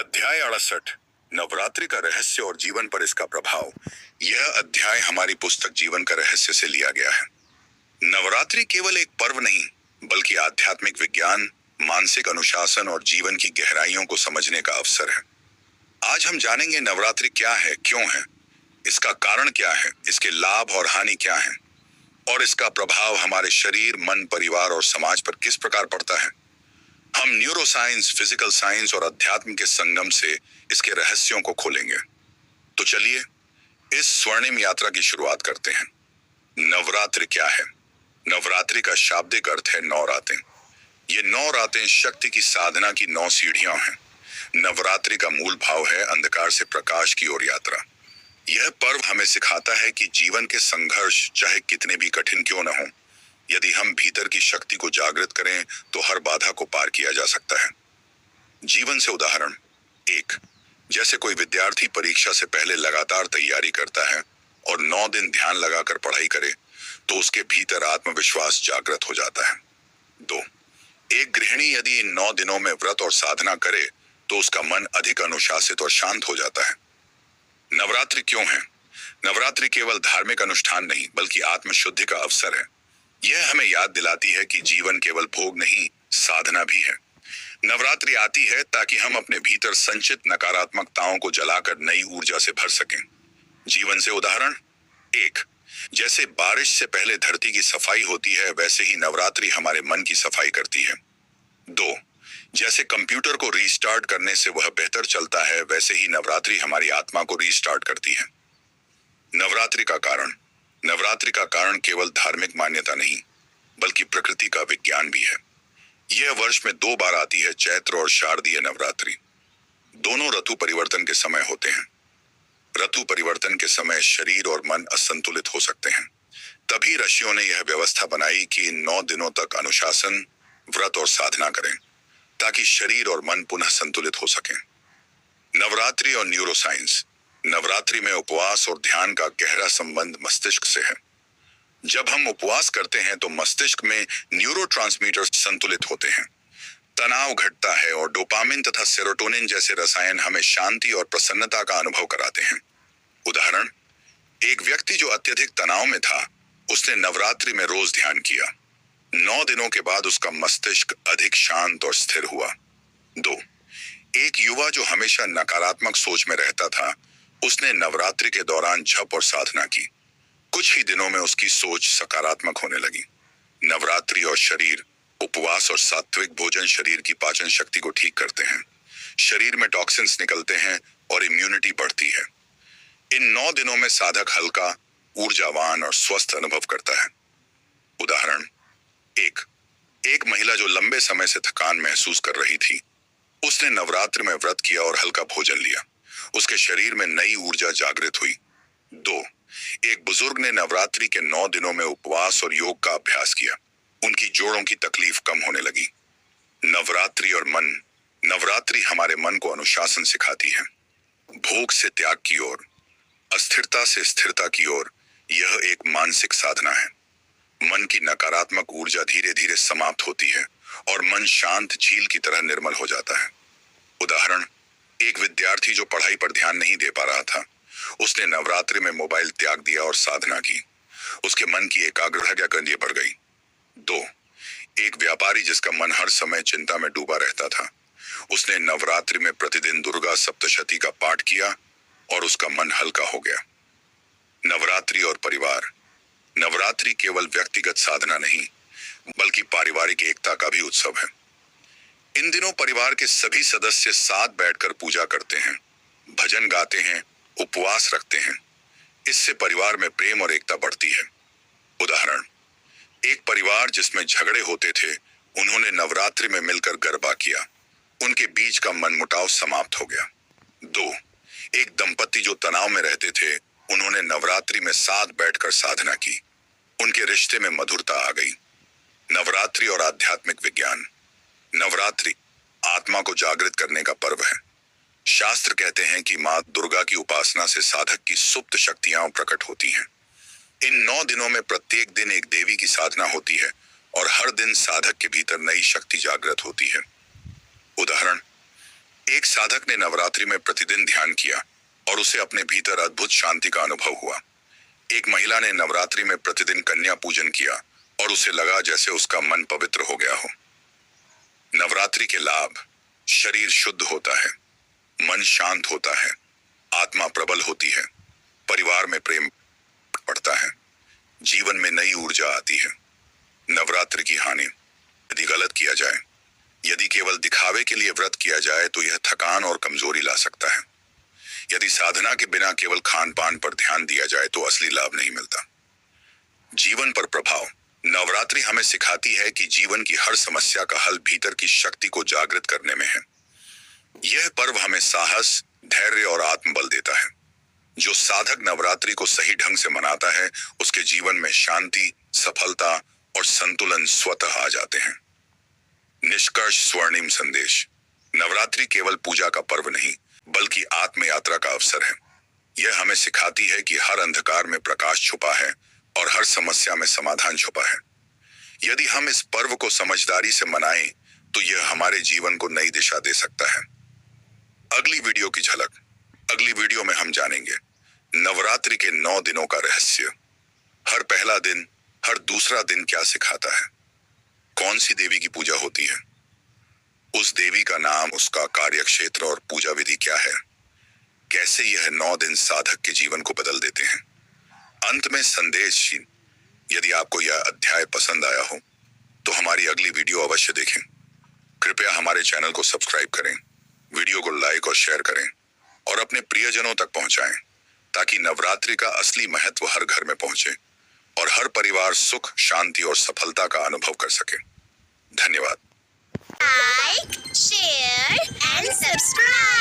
अध्याय 68 नवरात्रि का रहस्य और जीवन पर इसका प्रभाव। यह अध्याय हमारी पुस्तक जीवन का रहस्य से लिया गया है। नवरात्रि केवल एक पर्व नहीं, बल्कि आध्यात्मिक विज्ञान, मानसिक अनुशासन और जीवन की गहराइयों को समझने का अवसर है। आज हम जानेंगे नवरात्रि क्या है, क्यों है, इसका कारण क्या है, इसके लाभ और हानि क्या है, और इसका प्रभाव हमारे शरीर, मन, परिवार और समाज पर किस प्रकार पड़ता है। हम न्यूरोसाइंस, फिजिकल साइंस और अध्यात्म के संगम से इसके रहस्यों को खोलेंगे। तो चलिए इस स्वर्णिम यात्रा की शुरुआत करते हैं। नवरात्रि क्या है? नवरात्रि का शाब्दिक अर्थ है 9 रातें। ये 9 रातें शक्ति की साधना की 9 सीढ़ियां हैं। नवरात्रि का मूल भाव है अंधकार से प्रकाश की ओर यात्रा। यह पर्व हमें सिखाता है कि जीवन के संघर्ष चाहे कितने भी कठिन क्यों न हो, यदि हम भीतर की शक्ति को जागृत करें तो हर बाधा को पार किया जा सकता है। जीवन से उदाहरण 1। जैसे कोई विद्यार्थी परीक्षा से पहले लगातार तैयारी करता है और 9 दिन ध्यान लगाकर पढ़ाई करे तो उसके भीतर आत्मविश्वास जागृत हो जाता है। 2। एक गृहिणी यदि इन 9 दिनों में व्रत और साधना करे तो उसका मन अधिक अनुशासित और शांत हो जाता है। नवरात्रि क्यों है? नवरात्रि केवल धार्मिक अनुष्ठान नहीं, बल्कि आत्मशुद्धि का अवसर है। यह हमें याद दिलाती है कि जीवन केवल भोग नहीं, साधना भी है। नवरात्रि आती है ताकि हम अपने भीतर संचित नकारात्मकताओं को जलाकर नई ऊर्जा से भर सकें। जीवन से उदाहरण 1। जैसे बारिश से पहले धरती की सफाई होती है, वैसे ही नवरात्रि हमारे मन की सफाई करती है। 2। जैसे कंप्यूटर को रीस्टार्ट करने से वह बेहतर चलता है, वैसे ही नवरात्रि हमारी आत्मा को रीस्टार्ट करती है। नवरात्रि का कारण। नवरात्रि का कारण केवल धार्मिक मान्यता नहीं, बल्कि प्रकृति का विज्ञान भी है। यह वर्ष में 2 बार आती है, चैत्र और शारदीय नवरात्रि। दोनों ऋतु परिवर्तन के समय होते हैं। ऋतु परिवर्तन के समय शरीर और मन असंतुलित हो सकते हैं। तभी ऋषियों ने यह व्यवस्था बनाई कि इन 9 दिनों तक अनुशासन, व्रत और साधना करें, ताकि शरीर और मन पुनः संतुलित हो सकें। नवरात्रि और न्यूरोसाइंस। नवरात्रि में उपवास और ध्यान का गहरा संबंध मस्तिष्क से है। जब हम उपवास करते हैं तो मस्तिष्क में न्यूरोट्रांसमीटर संतुलित होते हैं, तनाव घटता है और डोपामिन तथा सेरोटोनिन जैसे रसायन हमें शांति और प्रसन्नता का अनुभव कराते हैं। उदाहरण, एक व्यक्ति जो अत्यधिक तनाव में था, उसने नवरात्रि में रोज ध्यान किया। 9 दिनों के बाद उसका मस्तिष्क अधिक शांत और स्थिर हुआ। 2। एक युवा जो हमेशा नकारात्मक सोच में रहता था, उसने नवरात्रि के दौरान जप और साधना की। कुछ ही दिनों में उसकी सोच सकारात्मक होने लगी। नवरात्रि और शरीर। उपवास और सात्विक भोजन शरीर की पाचन शक्ति को ठीक करते हैं। शरीर में टॉक्सिन्स निकलते हैं और इम्यूनिटी बढ़ती है। इन 9 दिनों में साधक हल्का, ऊर्जावान और स्वस्थ अनुभव करता है। उदाहरण 1। एक महिला जो लंबे समय से थकान महसूस कर रही थी, उसने नवरात्रि में व्रत किया और हल्का भोजन लिया। उसके शरीर में नई ऊर्जा जागृत हुई। 2। एक बुजुर्ग ने नवरात्रि के 9 दिनों में उपवास और योग का अभ्यास किया। उनकी जोड़ों की तकलीफ कम होने लगी। नवरात्रि और मन। नवरात्रि हमारे मन को अनुशासन सिखाती है। भोग से त्याग की ओर, अस्थिरता से स्थिरता की ओर। यह एक मानसिक साधना है। मन की नकारात्मक ऊर्जा धीरे धीरे समाप्त होती है और मन शांत झील की तरह निर्मल हो जाता है। उदाहरण, एक विद्यार्थी जो पढ़ाई पर ध्यान नहीं दे पा रहा था, उसने नवरात्रि में मोबाइल त्याग दिया और साधना की। उसके मन की एकाग्रता गंजे बढ़ गई। 2। एक व्यापारी जिसका मन हर समय चिंता में डूबा रहता था, उसने नवरात्रि में प्रतिदिन दुर्गा सप्तशती का पाठ किया और उसका मन हल्का हो गया। नवरात्रि और परिवार। नवरात्रि केवल व्यक्तिगत साधना नहीं, बल्कि पारिवारिक एकता का भी उत्सव है। इन दिनों परिवार के सभी सदस्य साथ बैठकर पूजा करते हैं, भजन गाते हैं, उपवास रखते हैं। इससे परिवार में प्रेम और एकता बढ़ती है। उदाहरण, एक परिवार जिसमें झगड़े होते थे, उन्होंने नवरात्रि में मिलकर गरबा किया। उनके बीच का मनमुटाव समाप्त हो गया। 2। एक दंपति जो तनाव में रहते थे, उन्होंने नवरात्रि में साथ बैठकर साधना की। उनके रिश्ते में मधुरता आ गई। नवरात्रि और आध्यात्मिक विज्ञान। नवरात्रि आत्मा को जागृत करने का पर्व है। शास्त्र कहते हैं कि मां दुर्गा की उपासना से साधक की सुप्त शक्तियां प्रकट होती हैं। इन 9 दिनों में प्रत्येक दिन एक देवी की साधना होती है और हर दिन साधक के भीतर नई शक्ति जागृत होती है। उदाहरण, एक साधक ने नवरात्रि में प्रतिदिन ध्यान किया और उसे अपने भीतर अद्भुत शांति का अनुभव हुआ। एक महिला ने नवरात्रि में प्रतिदिन कन्या पूजन किया और उसे लगा जैसे उसका मन पवित्र हो गया हो। नवरात्रि के लाभ: शरीर शुद्ध होता है, मन शांत होता है, आत्मा प्रबल होती है, परिवार में प्रेम बढ़ता है, जीवन में नई ऊर्जा आती है। नवरात्रि की हानि: यदि गलत किया जाए, यदि केवल दिखावे के लिए व्रत किया जाए तो यह थकान और कमजोरी ला सकता है। यदि साधना के बिना केवल खान पान पर ध्यान दिया जाए तो असली लाभ नहीं मिलता। जीवन पर प्रभाव: नवरात्रि हमें सिखाती है कि जीवन की हर समस्या का हल भीतर की शक्ति को जागृत करने में है। यह पर्व हमें साहस, धैर्य और आत्मबल देता है। जो साधक नवरात्रि को सही ढंग से मनाता है, उसके जीवन में शांति, सफलता और संतुलन स्वतः आ जाते हैं। निष्कर्ष स्वर्णिम संदेश: नवरात्रि केवल पूजा का पर्व नहीं, बल्कि आत्म यात्रा का अवसर है। यह हमें सिखाती है कि हर अंधकार में प्रकाश छुपा है और हर समस्या में समाधान छुपा है। यदि हम इस पर्व को समझदारी से मनाएं, तो यह हमारे जीवन को नई दिशा दे सकता है। अगली वीडियो की झलक: अगली वीडियो में हम जानेंगे नवरात्रि के 9 दिनों का रहस्य। हर पहला दिन, हर दूसरा दिन क्या सिखाता है? कौन सी देवी की पूजा होती है? उस देवी का नाम, उसका कार्य क्षेत्र और पूजा विधि क्या है? कैसे यह 9 दिन साधक के जीवन को बदल देते हैं? अंत में संदेश: यदि आपको यह अध्याय पसंद आया हो तो हमारी अगली वीडियो अवश्य देखें। कृपया हमारे चैनल को सब्सक्राइब करें, वीडियो को लाइक और शेयर करें और अपने प्रियजनों तक पहुंचाएं, ताकि नवरात्रि का असली महत्व हर घर में पहुंचे और हर परिवार सुख, शांति और सफलता का अनुभव कर सके। धन्यवाद। Like, share, and subscribe.